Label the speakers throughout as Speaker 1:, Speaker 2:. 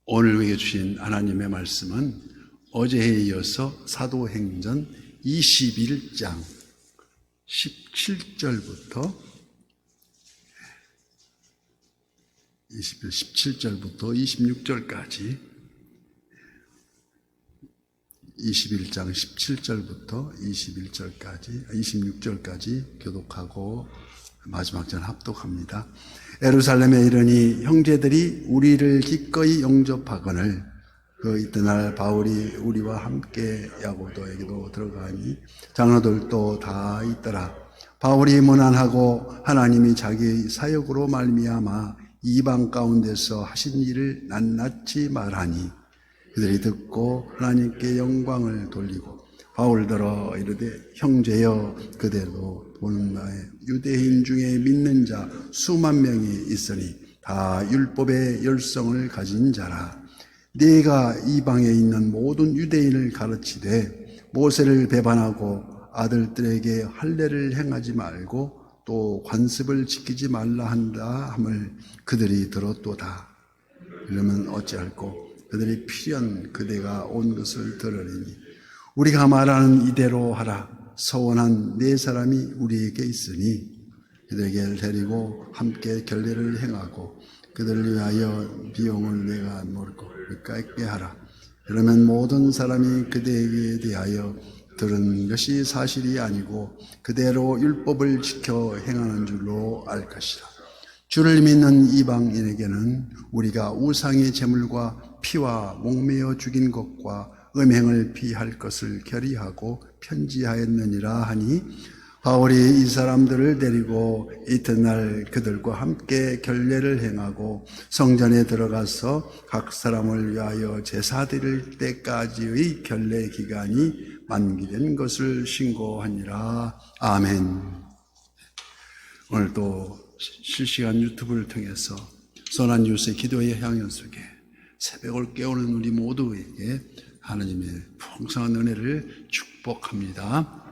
Speaker 1: 오늘 우리에게 주신 하나님의 말씀은 어제에 이어서 사도행전 21장 17절부터 26절까지 21장 17절부터 26절까지 교독하고 마지막 절 합독합니다. 예루살렘에 이르니 형제들이 우리를 기꺼이 영접하거늘 그 이튿날 바울이 우리와 함께 야고도에게도 들어가니 장로들도 다 있더라. 바울이 문안하고 하나님이 자기 사역으로 말미암아 이방 가운데서 하신 일을 낱낱이 말하니 그들이 듣고 하나님께 영광을 돌리고 바울더러 이르되 형제여 그대로 보는 나에 유대인 중에 믿는 자 수만 명이 있으니 다 율법의 열성을 가진 자라. 네가 이방에 있는 모든 유대인을 가르치되 모세를 배반하고 아들들에게 할례를 행하지 말고 또 관습을 지키지 말라 한다 함을 그들이 들었도다. 이러면 어찌할꼬 그들이 필연 그대가 온 것을 들으리니 우리가 말하는 이대로 하라. 서원한 네 사람이 우리에게 있으니 그들에게 데리고 함께 결례를 행하고 그들을 위하여 비용을 내가 물고 깎게 하라. 그러면 모든 사람이 그대에게 대하여 들은 것이 사실이 아니고 그대로 율법을 지켜 행하는 줄로 알 것이라. 주를 믿는 이방인에게는 우리가 우상의 제물과 피와 목매어 죽인 것과 음행을 피할 것을 결의하고 편지하였느니라 하니 바울이 이 사람들을 데리고 이튿날 그들과 함께 결례를 행하고 성전에 들어가서 각 사람을 위하여 제사 드릴 때까지의 결례 기간이 만기된 것을 신고하니라. 아멘. 오늘도 실시간 유튜브를 통해서 선한 뉴스의 기도의 향연 속에 새벽을 깨우는 우리 모두에게 하나님의 풍성한 은혜를 축복합니다.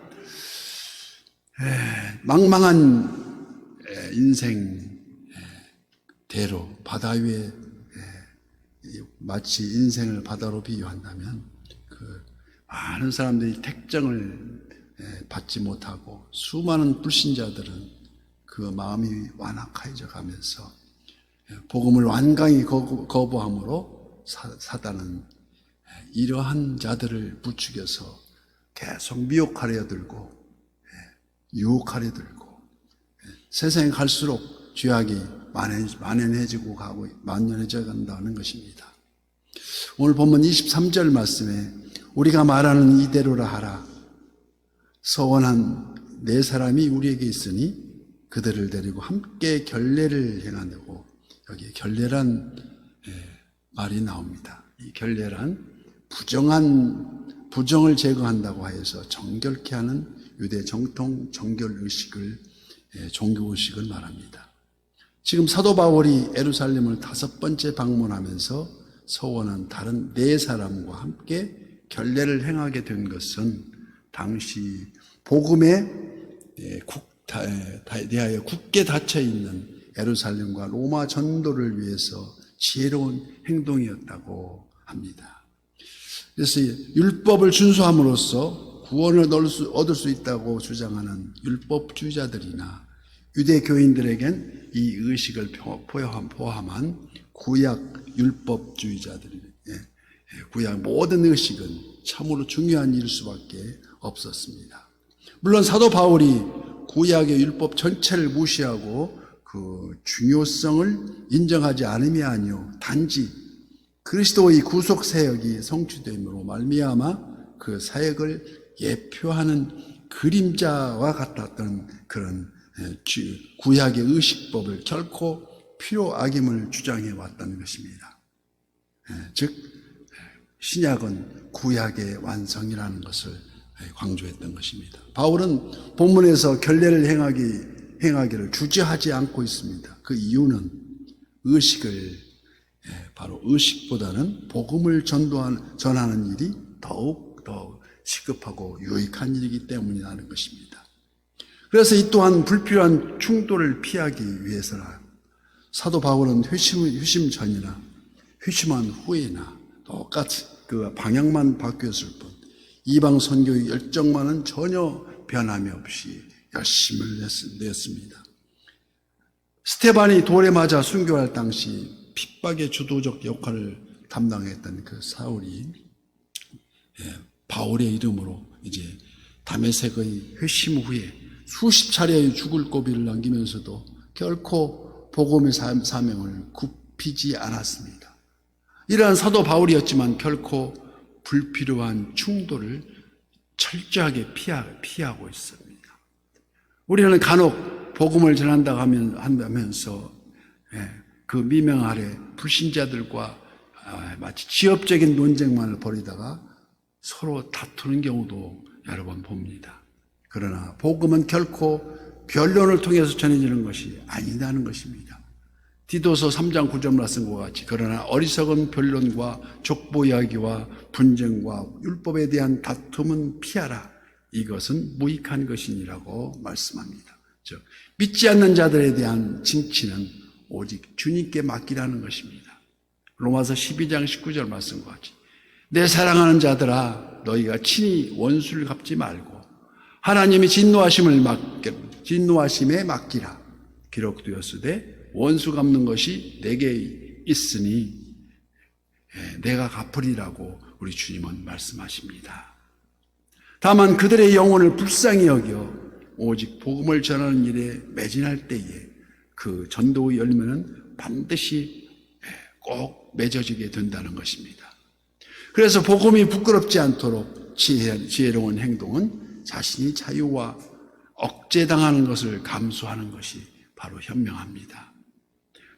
Speaker 1: 망망한 인생 대로 바다 위에 마치 인생을 바다로 비유한다면 그 많은 사람들이 택정을 받지 못하고 수많은 불신자들은 그 마음이 완악해져 가면서 복음을 완강히 거부함으로 사단은 이러한 자들을 부추겨서 계속 미혹하려 들고 유혹하려 들고 세상에 갈수록 죄악이 만연해지고 가고 만연해져 간다는 것입니다. 오늘 본문 23절 말씀에 우리가 말하는 이대로라 하라. 서원한 네 사람이 우리에게 있으니 그들을 데리고 함께 결례를 행하고 여기에 결례란 말이 나옵니다. 이 결례란 부정을 제거한다고 하여서 정결케 하는 유대 정통 정결의식을 종교의식을 말합니다. 지금 사도 바울이 예루살렘을 5번째 방문하면서 서원한 다른 네 사람과 함께 결례를 행하게 된 것은 당시 복음에 대하여 굳게 닫혀있는 예루살렘과 로마 전도를 위해서 지혜로운 행동이었다고 합니다. 그래서 율법을 준수함으로써 구원을 얻을 수 있다고 주장하는 율법주의자들이나 유대 교인들에겐 이 의식을 포함한 구약 율법주의자들, 구약 모든 의식은 참으로 중요한 일일 수밖에 없었습니다. 물론 사도 바울이 구약의 율법 전체를 무시하고 그 중요성을 인정하지 않음이 아니요 단지 그리스도의 구속 사역이 성취됨으로 말미암아 그 사역을 예표하는 그림자와 같았던 그런 구약의 의식법을 결코 필요악임을 주장해 왔다는 것입니다. 즉 신약은 구약의 완성이라는 것을 강조했던 것입니다. 바울은 본문에서 결례를 행하기를 주저하지 않고 있습니다. 그 이유는 바로 의식보다는 복음을 전하는 일이 더욱 시급하고 유익한 일이기 때문이라는 것입니다. 그래서 이 또한 불필요한 충돌을 피하기 위해서라 사도 바울은 회심 전이나 회심한 후에나 똑같이 그 방향만 바뀌었을 뿐 이방 선교의 열정만은 전혀 변함이 없이 열심을 냈습니다. 스테반이 돌에 맞아 순교할 당시 핍박의 주도적 역할을 담당했던 그 사울이 바울의 이름으로 이제 다메섹의 회심 후에 수십 차례의 죽을 고비를 남기면서도 결코 복음의 사명을 굽히지 않았습니다. 이러한 사도 바울이었지만 결코 불필요한 충돌을 철저하게 피하고 있습니다. 우리는 간혹 복음을 전한다고 한다면서 그 미명 아래 불신자들과 마치 지엽적인 논쟁만을 벌이다가 서로 다투는 경우도 여러 번 봅니다. 그러나 복음은 결코 변론을 통해서 전해지는 것이 아니다는 것입니다. 디도서 3장 9절 말씀과 같이 그러나 어리석은 변론과 족보 이야기와 분쟁과 율법에 대한 다툼은 피하라. 이것은 무익한 것이니라고 말씀합니다. 즉 믿지 않는 자들에 대한 징치는 오직 주님께 맡기라는 것입니다. 로마서 12장 19절 말씀과 같이 내 사랑하는 자들아 너희가 친히 원수를 갚지 말고 하나님이 진노하심에 맡기라. 기록되었으되 원수 갚는 것이 내게 있으니 내가 갚으리라고 우리 주님은 말씀하십니다. 다만 그들의 영혼을 불쌍히 여겨 오직 복음을 전하는 일에 매진할 때에 그 전도의 열매는 반드시 꼭 맺어지게 된다는 것입니다. 그래서 복음이 부끄럽지 않도록 지혜로운 행동은 자신이 자유와 억제당하는 것을 감수하는 것이 바로 현명합니다.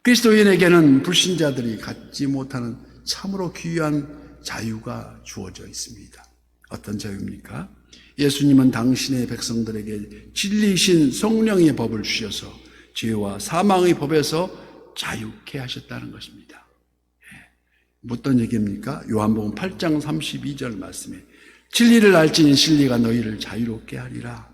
Speaker 1: 그리스도인에게는 불신자들이 갖지 못하는 참으로 귀한 자유가 주어져 있습니다. 어떤 자유입니까? 예수님은 당신의 백성들에게 진리이신 성령의 법을 주셔서 죄와 사망의 법에서 자유케 하셨다는 것입니다. 어떤 얘기입니까? 요한복음 8장 32절 말씀에 진리를 알지니 진리가 너희를 자유롭게 하리라.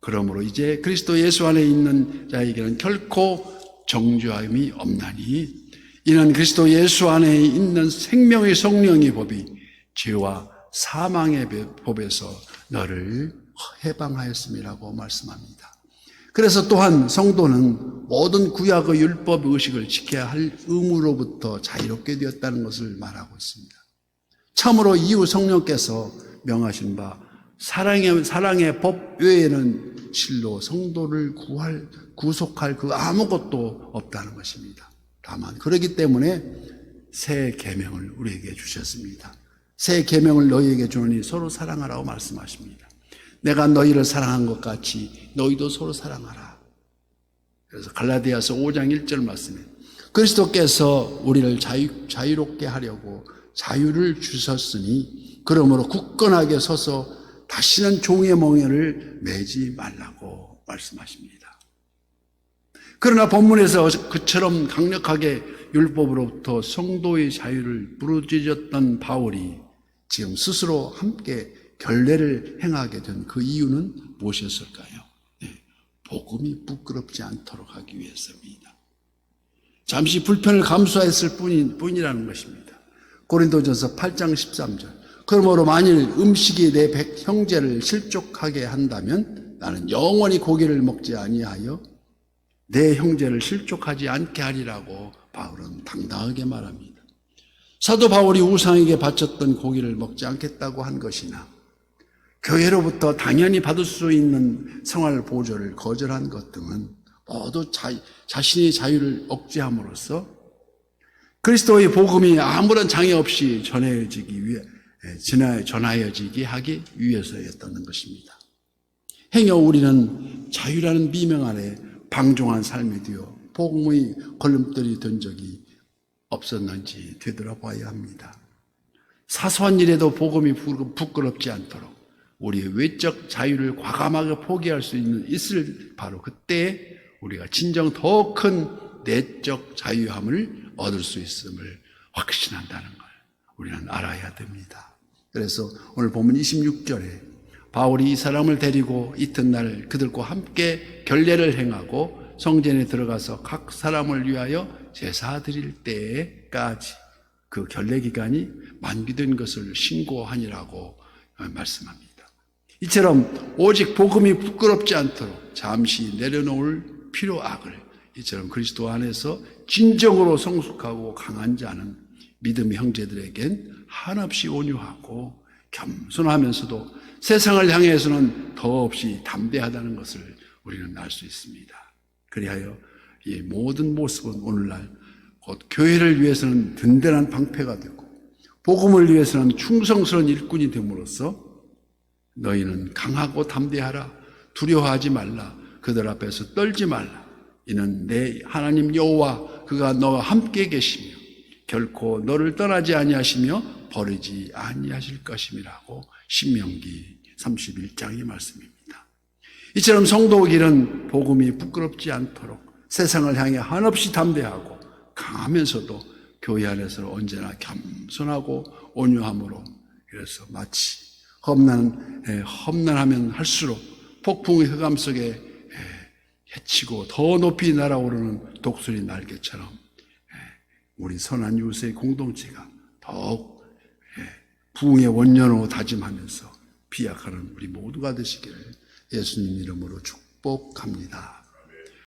Speaker 1: 그러므로 이제 그리스도 예수 안에 있는 자에게는 결코 정죄함이 없나니 이는 그리스도 예수 안에 있는 생명의 성령의 법이 죄와 사망의 법에서 너를 해방하였음이라고 말씀합니다. 그래서 또한 성도는 모든 구약의 율법 의식을 지켜야 할 의무로부터 자유롭게 되었다는 것을 말하고 있습니다. 참으로 이후 성령께서 명하신 바 사랑의 법 외에는 실로 성도를 구속할 그 아무것도 없다는 것입니다. 다만 그렇기 때문에 새 계명을 우리에게 주셨습니다. 새 계명을 너희에게 주노니 서로 사랑하라고 말씀하십니다. 내가 너희를 사랑한 것 같이 너희도 서로 사랑하라. 그래서 갈라디아서 5장 1절 말씀에 그리스도께서 우리를 자유롭게 하려고 자유를 주셨으니 그러므로 굳건하게 서서 다시는 종의 멍에를 매지 말라고 말씀하십니다. 그러나 본문에서 그처럼 강력하게 율법으로부터 성도의 자유를 부르짖었던 바울이 지금 스스로 함께 결례를 행하게 된 그 이유는 무엇이었을까요? 복음이 부끄럽지 않도록 하기 위해서입니다. 잠시 불편을 감수했을 뿐이라는 것입니다. 고린도전서 8장 13절 그러므로 만일 음식이 내 형제를 실족하게 한다면 나는 영원히 고기를 먹지 아니하여 내 형제를 실족하지 않게 하리라고 바울은 당당하게 말합니다. 사도 바울이 우상에게 바쳤던 고기를 먹지 않겠다고 한 것이나 교회로부터 당연히 받을 수 있는 생활 보조를 거절한 것 등은 모두 자신의 자유를 억제함으로써 그리스도의 복음이 아무런 장애 없이 전하여지게 하기 위해서였다는 것입니다. 행여 우리는 자유라는 비명 아래 방종한 삶이 되어 복음의 걸림돌이 된 적이 없었는지 되돌아봐야 합니다. 사소한 일에도 복음이 부끄럽지 않도록 우리의 외적 자유를 과감하게 포기할 수 있을 바로 그때 우리가 진정 더 큰 내적 자유함을 얻을 수 있음을 확신한다는 걸 우리는 알아야 됩니다. 그래서 오늘 본문 26절에 바울이 이 사람을 데리고 이튿날 그들과 함께 결례를 행하고 성전에 들어가서 각 사람을 위하여 제사 드릴 때까지 그 결례기간이 만기된 것을 신고하니라고 말씀합니다. 이처럼 오직 복음이 부끄럽지 않도록 잠시 내려놓을 필요악을 이처럼 그리스도 안에서 진정으로 성숙하고 강한 자는 믿음의 형제들에겐 한없이 온유하고 겸손하면서도 세상을 향해서는 더없이 담대하다는 것을 우리는 알 수 있습니다. 그리하여 이 모든 모습은 오늘날 곧 교회를 위해서는 든든한 방패가 되고 복음을 위해서는 충성스러운 일꾼이 됨으로써 너희는 강하고 담대하라. 두려워하지 말라. 그들 앞에서 떨지 말라. 이는 내 하나님 여호와 그가 너와 함께 계시며 결코 너를 떠나지 아니하시며 버리지 아니하실 것임이라고 신명기 31장의 말씀입니다. 이처럼 성도의 길은 복음이 부끄럽지 않도록 세상을 향해 한없이 담대하고 강하면서도 교회 안에서 언제나 겸손하고 온유함으로 그래서 마치 험난하면 할수록 폭풍의 흑암 속에 헤치고 더 높이 날아오르는 독수리 날개처럼 우리 선한 유수의 공동체가 더욱 부흥의 원년으로 다짐하면서 비약하는 우리 모두가 되시기를 예수님 이름으로 축복합니다.